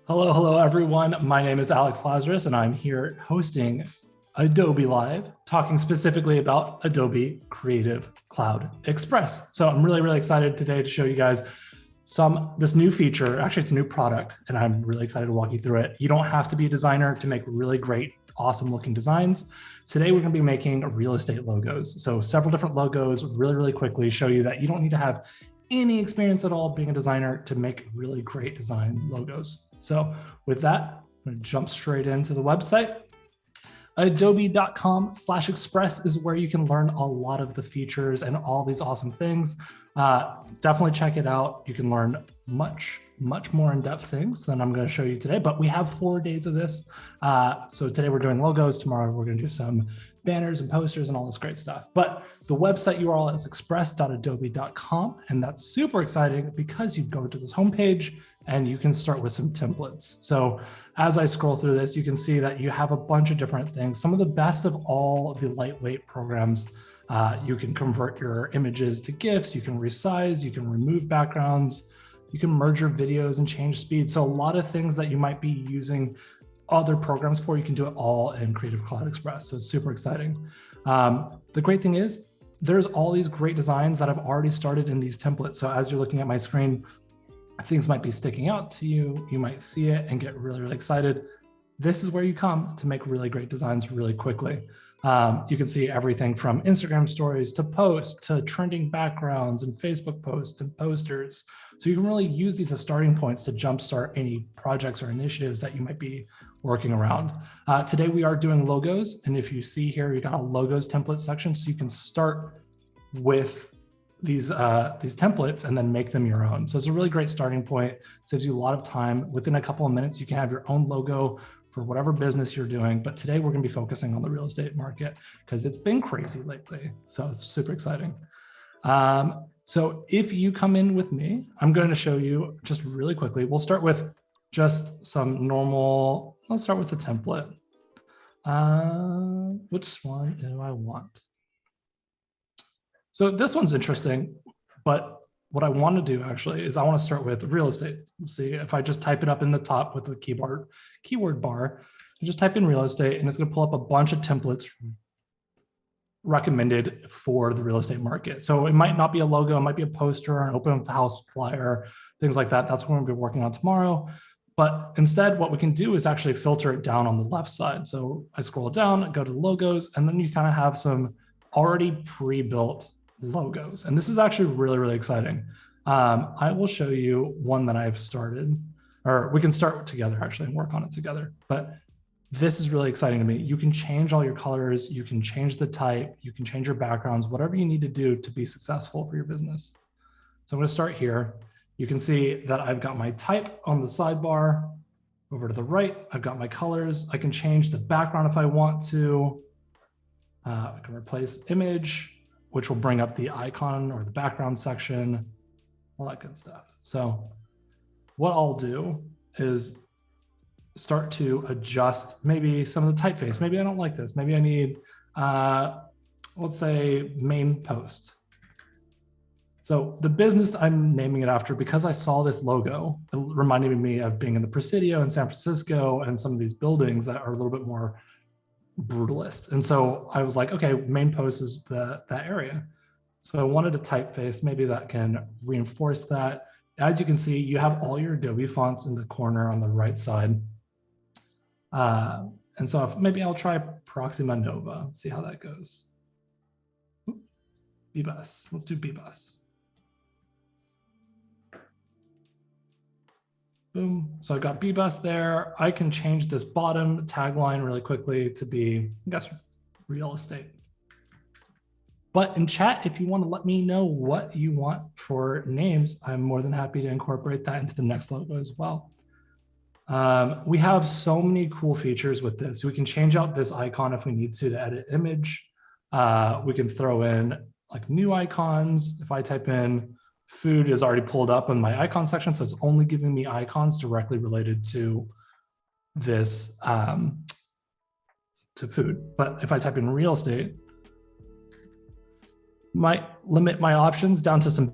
Hello, everyone. My name is Alex Lazaris, and I'm here hosting Adobe Live, talking specifically about Adobe Creative Cloud Express. So I'm really excited today to show you guys this new feature. Actually, it's a new product, and I'm really excited to walk you through it. You don't have to be a designer to make really great, awesome looking designs. Today, we're going to be making real estate logos. So several different logos really quickly show you that you don't need to have any experience at all being a designer to make really great design logos. So with that, I'm going to jump straight into the website. Adobe.com/express is where you can learn a lot of the features and all these awesome things. Definitely check it out. You can learn much more in-depth things than I'm going to show you today, but we have 4 days of this. So today we're doing logos. Tomorrow we're going to do some banners and posters and all this great stuff. But the website URL is express.adobe.com, and that's super exciting because you go to this homepage and you can start with some templates. So as I scroll through this, you can see that you have a bunch of different things. Some of the best of all of the lightweight programs. You can convert your images to GIFs, you can resize, you can remove backgrounds, you can merge your videos and change speed. So a lot of things that you might be using other programs for, you can do it all in Creative Cloud Express. So it's super exciting. The great thing is there's all these great designs that I've already started in these templates. So as you're looking at my screen, things might be sticking out to you. You might see it and get really excited. This is where you come to make really great designs really quickly. You can see everything from Instagram stories to posts to trending backgrounds and Facebook posts and posters. So you can really use these as starting points to jumpstart any projects or initiatives that you might be working around. Today we are doing logos. And if you see here, you got a logos template section. So you can start with these templates and then make them your own. So it's a really great starting point. Saves you a lot of time. Within a couple of minutes, you can have your own logo for whatever business you're doing. But today we're going to be focusing on the real estate market because it's been crazy lately. So it's super exciting. So if you come in with me, I'm going to show you just really quickly. We'll start with just some normal, let's start with the template. Which one do I want? So this one's interesting, but what I want to do actually is I want to start with real estate. Let's see if I just type it up in the top with the keyword bar, and just type in real estate, and it's going to pull up a bunch of templates recommended for the real estate market. So it might not be a logo, it might be a poster, an open house flyer, things like that. That's what we're going to be working on tomorrow. But instead, what we can do is actually filter it down on the left side. So I scroll down, go to logos, and then you kind of have some already pre-built logos. And this is actually really exciting. I will show you one that I've started, or we can start together actually and work on it together. But this is really exciting to me. You can change all your colors, you can change the type, you can change your backgrounds, whatever you need to do to be successful for your business. So I'm going to start here. You can see that I've got my type on the sidebar. Over to the right, I've got my colors. I can change the background if I want to. I can replace image, which will bring up the icon or the background section, all that good stuff. So what I'll do is start to adjust maybe some of the typeface. Maybe I don't like this. Maybe I need, let's say, main post. So the business I'm naming it after, because I saw this logo, it reminded me of being in the Presidio in San Francisco and some of these buildings that are a little bit more brutalist. And so I was like, okay, main post is that area. So I wanted a typeface, maybe that can reinforce that. As you can see, you have all your Adobe fonts in the corner on the right side. And so maybe I'll try Proxima Nova, see how that goes. BBus, let's do BBus. Boom, so I've got BBus there. I can change this bottom tagline really quickly to be, I guess, real estate. But in chat, if you want to let me know what you want for names, I'm more than happy to incorporate that into the next logo as well. We have so many cool features with this. We can change out this icon if we need to edit image. We can throw in like new icons. If I type in food is already pulled up in my icon section, so it's only giving me icons directly related to this, to food. But if I type in real estate, might limit my options down to some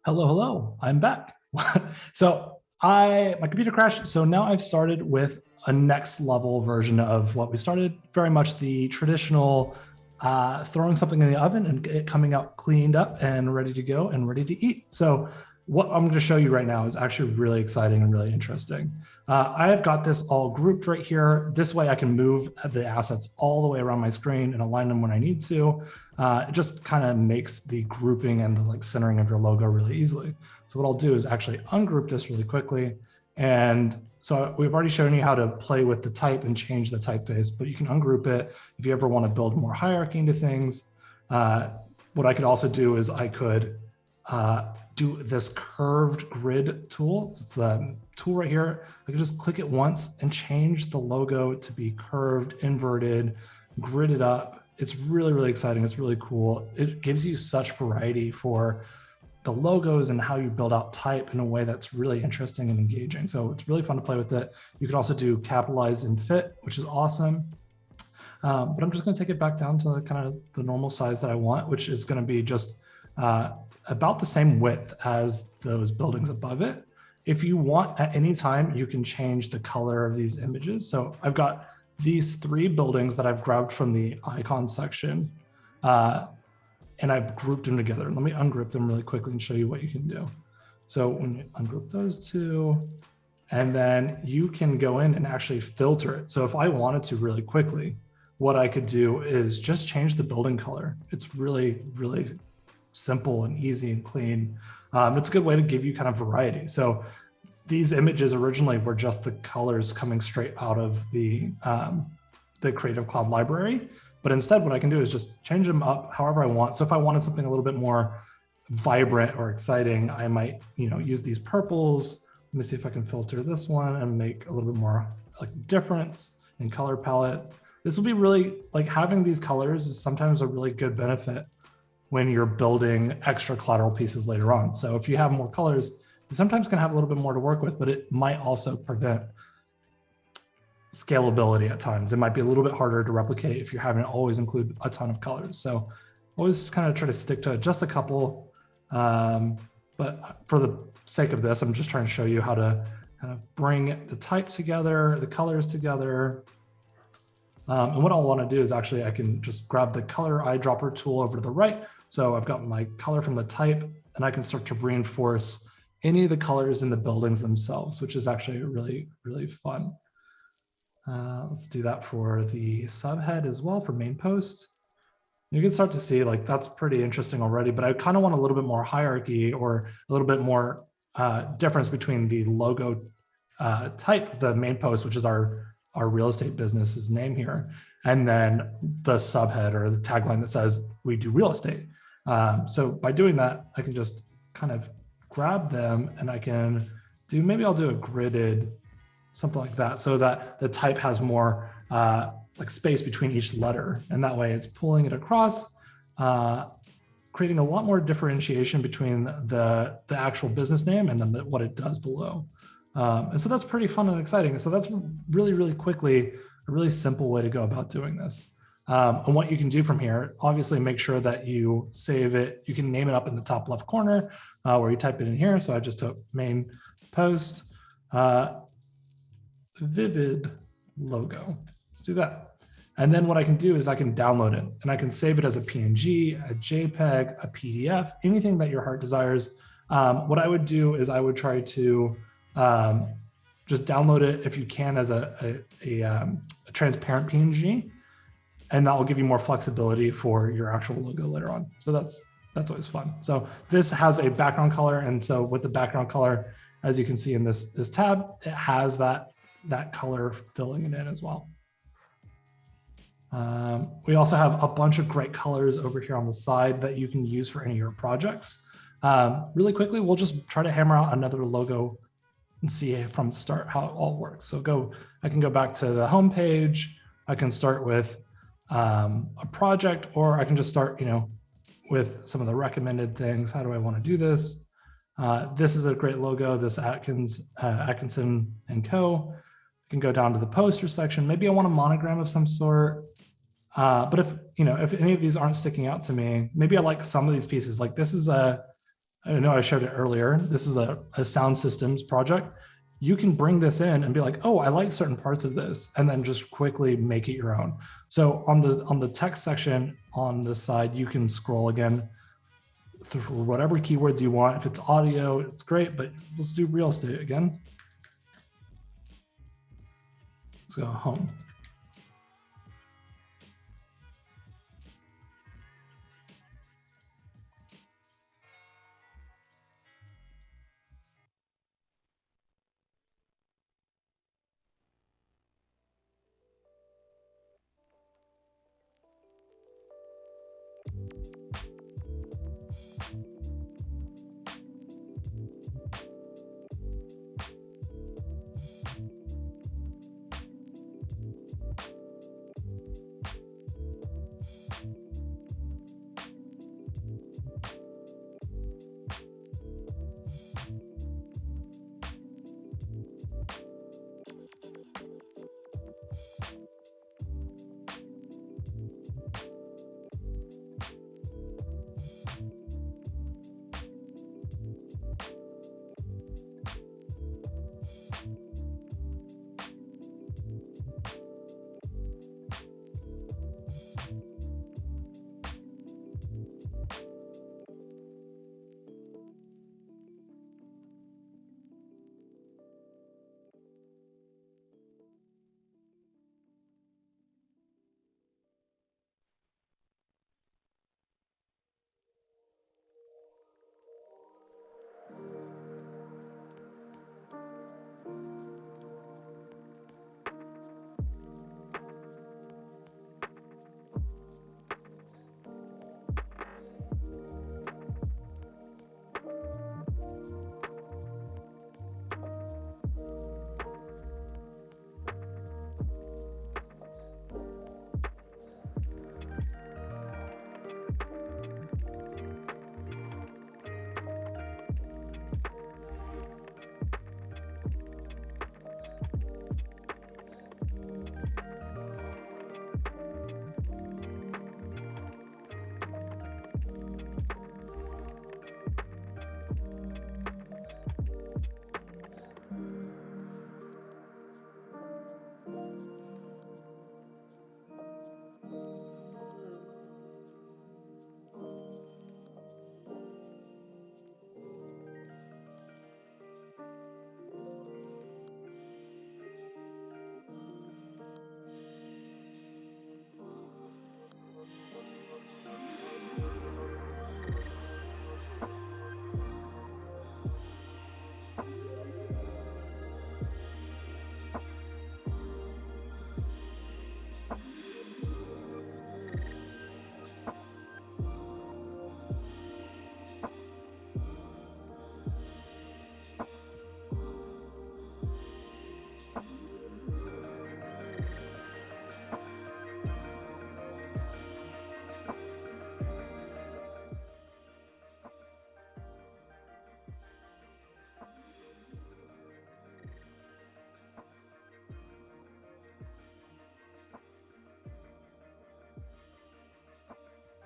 Hello, I'm back. So my computer crashed. So now I've started with a next level version of what we started, very much the traditional throwing something in the oven and it coming out cleaned up and ready to go and ready to eat. So what I'm going to show you right now is actually really exciting and really interesting. I have got this all grouped right here. This way I can move the assets all the way around my screen and align them when I need to. It just kind of makes the grouping and the centering of your logo really easily. So what I'll do is actually ungroup this really quickly. And so we've already shown you how to play with the type and change the typeface, but you can ungroup it if you ever want to build more hierarchy into things. What I could also do is I could do this curved grid tool. It's the tool right here. I can just click it once and change the logo to be curved, inverted, gridded up. It's really, really exciting. It's really cool. It gives you such variety for the logos and how you build out type in a way that's really interesting and engaging. So it's really fun to play with it. You can also do capitalize and fit, which is awesome. But I'm just going to take it back down to kind of the normal size that I want, which is going to be just about the same width as those buildings above it. If you want, at any time, you can change the color of these images. So I've got these 3 buildings that I've grabbed from the icon section, and I've grouped them together. Let me ungroup them really quickly and show you what you can do. So when you ungroup those 2, and then you can go in and actually filter it. So if I wanted to really quickly, what I could do is just change the building color. It's really, really simple and easy and clean. It's a good way to give you kind of variety. So these images originally were just the colors coming straight out of the Creative Cloud library. But instead, what I can do is just change them up however I want. So if I wanted something a little bit more vibrant or exciting, I might, use these purples. Let me see if I can filter this one and make a little bit more difference in color palette. This will be really having these colors is sometimes a really good benefit when you're building extra collateral pieces later on. So if you have more colors, you sometimes can have a little bit more to work with, but it might also prevent scalability at times. It might be a little bit harder to replicate if you're having to always include a ton of colors. So always kind of try to stick to just a couple. But for the sake of this, I'm just trying to show you how to kind of bring the type together, the colors together. And what I'll want to do is actually, I can just grab the color eyedropper tool over to the right. So I've got my color from the type, and I can start to reinforce any of the colors in the buildings themselves, which is actually really, really fun. Let's do that for the subhead as well for main post. You can start to see that's pretty interesting already, but I kind of want a little bit more hierarchy or a little bit more difference between the logo type, the main post, which is our real estate business's name here, and then the subhead or the tagline that says we do real estate. So by doing that, I can just kind of grab them and I can do, maybe I'll do a gridded, something like that, so that the type has more space between each letter. And that way it's pulling it across, creating a lot more differentiation between the actual business name and then what it does below. And so that's pretty fun and exciting. So that's really, really quickly, a really simple way to go about doing this. And what you can do from here, obviously make sure that you save it. You can name it up in the top left corner where you type it in here. So I just took main post, vivid logo. Let's do that. And then what I can do is I can download it and I can save it as a PNG, a JPEG, a PDF, anything that your heart desires. What I would do is I would try to just download it if you can as a transparent PNG, and that will give you more flexibility for your actual logo later on. So that's always fun. So this has a background color, and so with the background color, as you can see in this tab, it has that color filling it in as well. We also have a bunch of great colors over here on the side that you can use for any of your projects. Really quickly, we'll just try to hammer out another logo and see from the start how it all works. So I can go back to the home page. I can start with a project, or I can just start, with some of the recommended things. How do I want to do this? This is a great logo, this Atkinson and Co. I can go down to the poster section. Maybe I want a monogram of some sort. But if any of these aren't sticking out to me, maybe I like some of these pieces. Like this is a I know I showed it earlier. This is a sound systems project. You can bring this in and be like, oh, I like certain parts of this, and then just quickly make it your own. So on the text section on this side, you can scroll again through whatever keywords you want. If it's audio, it's great, but let's do real estate again. Let's go home.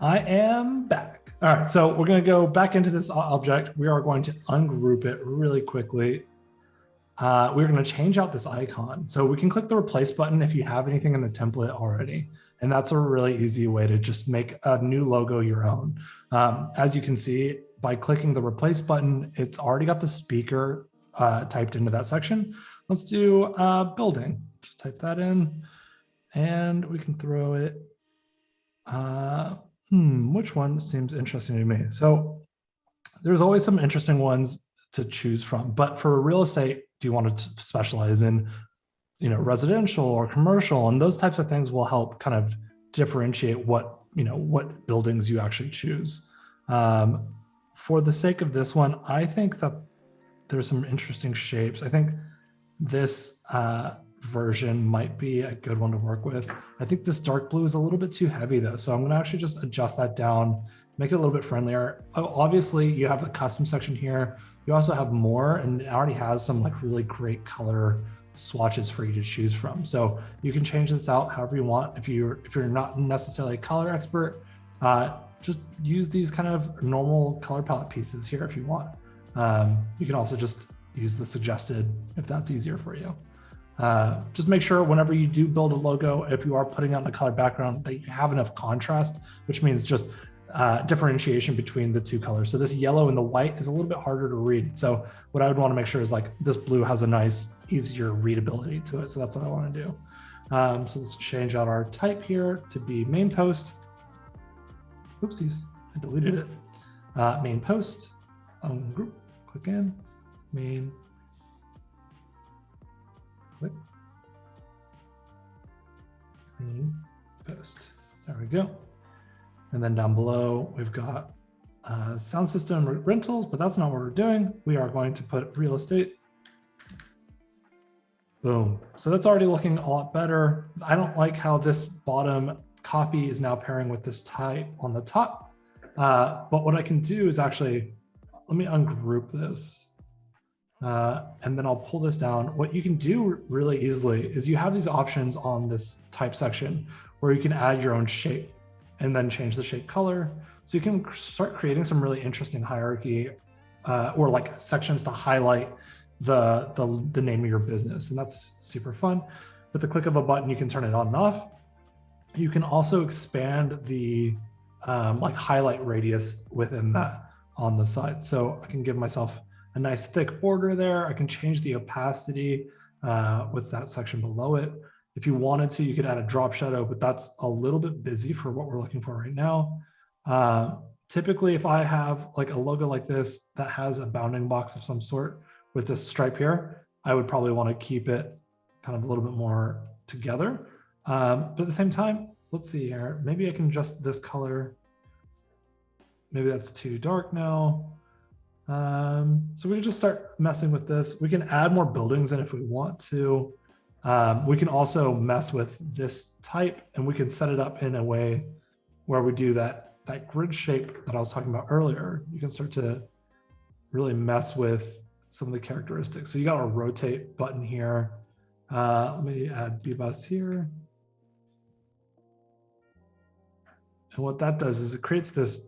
I am back. All right, so we're going to go back into this object. We are going to ungroup it really quickly. We're going to change out this icon. So we can click the replace button if you have anything in the template already. And that's a really easy way to just make a new logo your own. As you can see, by clicking the replace button, it's already got the speaker typed into that section. Let's do building. Just type that in and we can throw it. Which one seems interesting to me? So there's always some interesting ones to choose from, but for real estate, do you want to specialize in, residential or commercial? And those types of things will help kind of differentiate what buildings you actually choose. For the sake of this one, I think that there's some interesting shapes. I think this version might be a good one to work with. I think this dark blue is a little bit too heavy though. So I'm going to actually just adjust that down, make it a little bit friendlier. Obviously you have the custom section here. You also have more, and it already has some like really great color swatches for you to choose from. So you can change this out however you want. If you're not necessarily a color expert, just use these kind of normal color palette pieces here if you want. You can also just use the suggested if that's easier for you. Just make sure whenever you do build a logo, if you are putting out a color background, that you have enough contrast, which means just differentiation between the two colors. So this yellow and the white is a little bit harder to read. So what I would want to make sure is like this blue has a nice, easier readability to it. So that's what I want to do. So let's change out our type here to be main post. Oopsies, I deleted it. Main post, group, click in, main, click, main post. There we go. And then down below, we've got sound system rentals, but that's not what we're doing. We are going to put real estate. Boom. So that's already looking a lot better. I don't like how this bottom copy is now pairing with this type on the top. But what I can do is actually, let me ungroup this. And then I'll pull this down. What you can do really easily is you have these options on this type section where you can add your own shape and then change the shape color. So you can start creating some really interesting hierarchy or like sections to highlight the name of your business. And that's super fun. With the click of a button, you can turn it on and off. You can also expand the like highlight radius within that on the side. So I can give myself a nice thick border there. I can change the opacity with that section below it. If you wanted to, you could add a drop shadow, but that's a little bit busy for what we're looking for right now. Typically, if I have like a logo like this that has a bounding box of some sort with this stripe here, I would probably want to keep it kind of a little bit more together. But at the same time, let's see here. Maybe I can adjust this color. Maybe that's too dark now. So we can just start messing with this. We can add more buildings in if we want to. We can also mess with this type and we can set it up in a way where we do that grid shape that I was talking about earlier. You can start to really mess with some of the characteristics. So you got a rotate button here. Let me add B-bus here. And what that does is it creates this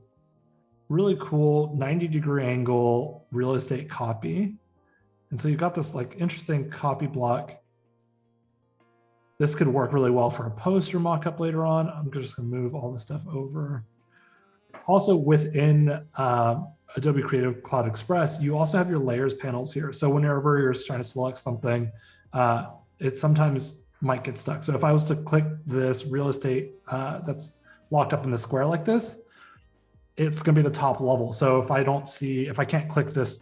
really cool 90-degree angle real estate copy. And so you've got this like interesting copy block. This could work really well for a poster mock-up later on. I'm just gonna move all this stuff over. Also within Adobe Creative Cloud Express, you also have your layers panels here. So whenever you're trying to select something, it sometimes might get stuck. So if I was to click this real estate that's locked up in the square like this, it's gonna be the top level. So if I can't click this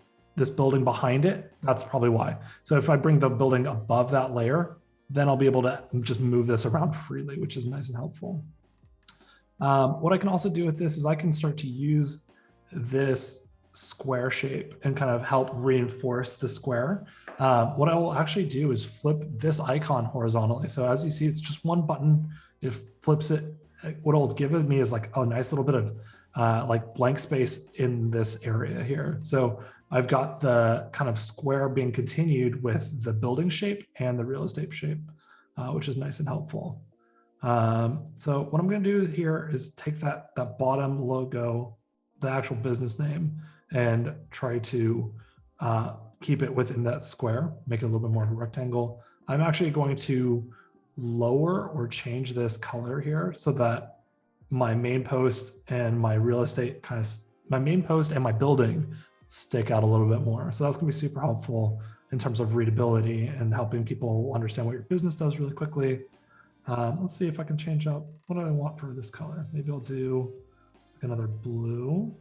building behind it, that's probably why. So if I bring the building above that layer, then I'll be able to just move this around freely, which is nice and helpful. What I can also do with this is I can start to use this square shape and kind of help reinforce the square. What I will actually do is flip this icon horizontally. So as you see, it's just one button. It flips it. What it'll give me is like a nice little bit of like blank space in this area here. So I've got the kind of square being continued with the building shape and the real estate shape, which is nice and helpful. So what I'm going to do here is take that bottom logo, the actual business name, and try to keep it within that square, make it a little bit more of a rectangle. I'm actually going to lower or change this color here so that my main post and my real estate my main post and my building stick out a little bit more. So that's gonna be super helpful in terms of readability and helping people understand what your business does really quickly. Let's see if I can change up, what do I want for this color? Maybe I'll do another blue.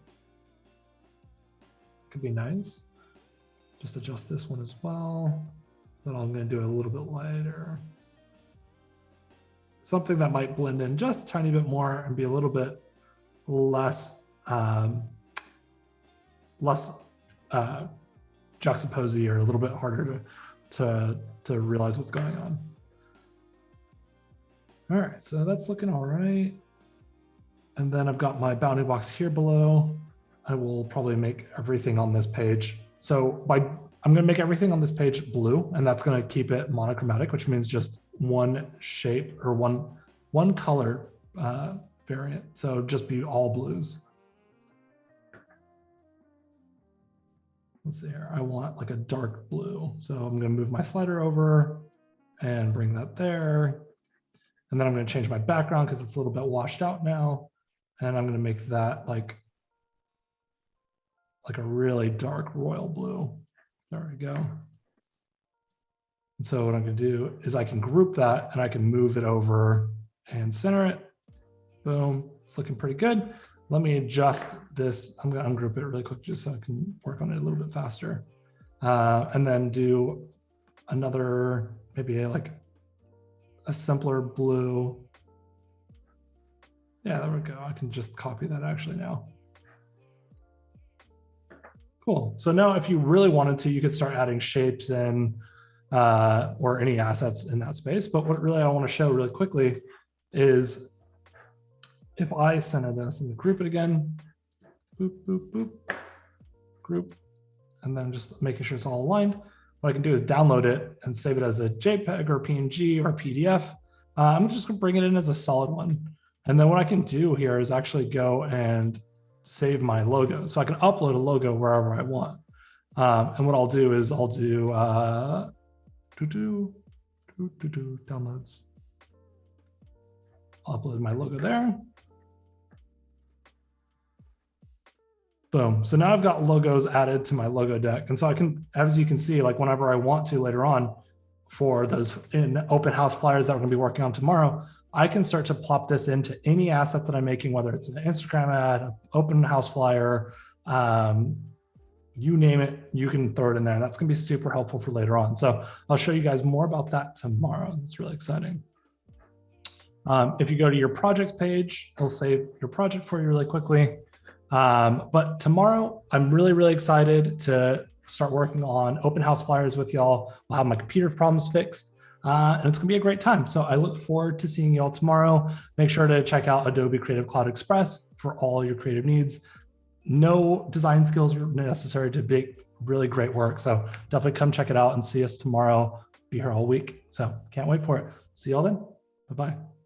Could be nice. Just adjust this one as well. Then I'm gonna do it a little bit lighter. Something that might blend in just a tiny bit more and be a little bit less juxtaposy or a little bit harder to realize what's going on. All right, so that's looking all right. And then I've got my bounding box here below. I will probably make everything on this page. So I'm gonna make everything on this page blue, and that's gonna keep it monochromatic, which means just one shape or one color variant. So just be all blues. Let's see here. I want like a dark blue. So I'm going to move my slider over and bring that there. And then I'm going to change my background because it's a little bit washed out now. And I'm going to make that like a really dark royal blue. There we go. And so what I'm going to do is I can group that and I can move it over and center it. Boom. It's looking pretty good. Let me adjust this. I'm going to ungroup it really quick just so I can work on it a little bit faster. And then do another, maybe like a simpler blue. Yeah, there we go. I can just copy that actually now. Cool. So now if you really wanted to, you could start adding shapes in or any assets in that space. But what really I want to show really quickly is if I center this and group it again, boop, boop, boop, group, and then just making sure it's all aligned. What I can do is download it and save it as a JPEG or PNG or PDF. I'm just going to bring it in as a solid one. And then what I can do here is actually go and save my logo. So I can upload a logo wherever I want. And what I'll do is I'll do downloads. I'll upload my logo there. Boom. So now I've got logos added to my logo deck. And so I can, as you can see, like whenever I want to later on for those in open house flyers that we're going to be working on tomorrow, I can start to plop this into any assets that I'm making, whether it's an Instagram ad, an open house flyer, you name it, you can throw it in there. And that's going to be super helpful for later on. So I'll show you guys more about that tomorrow. It's really exciting. If you go to your projects page, it'll save your project for you really quickly. But tomorrow, I'm really, really excited to start working on open house flyers with y'all. We'll have my computer problems fixed, and it's gonna be a great time. So I look forward to seeing y'all tomorrow. Make sure to check out Adobe Creative Cloud Express for all your creative needs. No design skills are necessary to make really great work. So definitely come check it out and see us tomorrow. Be here all week. So can't wait for it. See y'all then. Bye-bye.